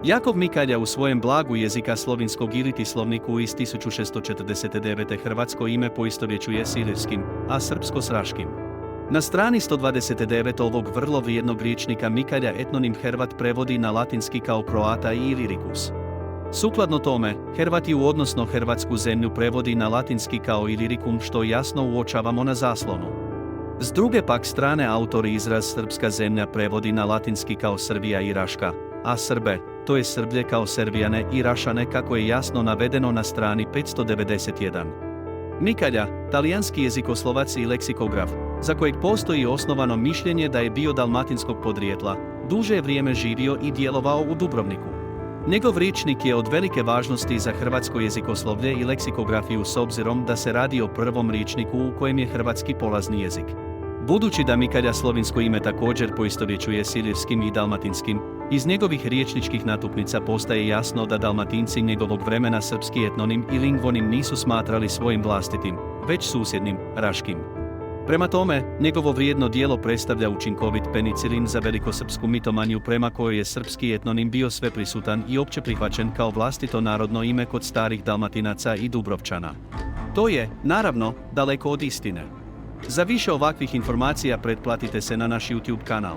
Jakov Mikalja u svojem blagu jezika slovinskog iliti slovniku iz 1649. hrvatsko ime poistovjećuje s ilirskim, a srpsko s raškim. Na strani 129 ovog vrlo vrijednog rječnika Mikalja etnonim Hervat prevodi na latinski kao Croata i Illyricus. Sukladno tome, Hervatiju odnosno hrvatsku zemlju prevodi na latinski kao Illyricum što jasno uočavamo na zaslonu. S druge pak strane autor izraz srpska zemlja prevodi na latinski kao Srbija i Raška, a Srbe, to je Srblje kao Servijane i Rašane kako je jasno navedeno na strani 591. Mikalja, talijanski jezikoslovac i leksikograf, za kojeg postoji osnovano mišljenje da je bio dalmatinskog podrijetla, duže je vrijeme živio i djelovao u Dubrovniku. Njegov rječnik je od velike važnosti za hrvatsko jezikoslovlje i leksikografiju s obzirom da se radi o prvom rječniku u kojem je hrvatski polazni jezik. Budući da Mikalja slovinsko ime također poistovjećuje s ilirskim i dalmatinskim, iz njegovih riječničkih natuknica postaje jasno da Dalmatinci njegovog vremena srpski etnonim i lingvonim nisu smatrali svojim vlastitim, već susjednim, raškim. Prema tome, njegovo vrijedno djelo predstavlja učinkovit penicilin za velikosrpsku mitomaniju prema kojoj je srpski etnonim bio sveprisutan i opće prihvaćen kao vlastito narodno ime kod starih Dalmatinaca i Dubrovčana. To je, naravno, daleko od istine. Za više ovakvih informacija pretplatite se na naš YouTube kanal.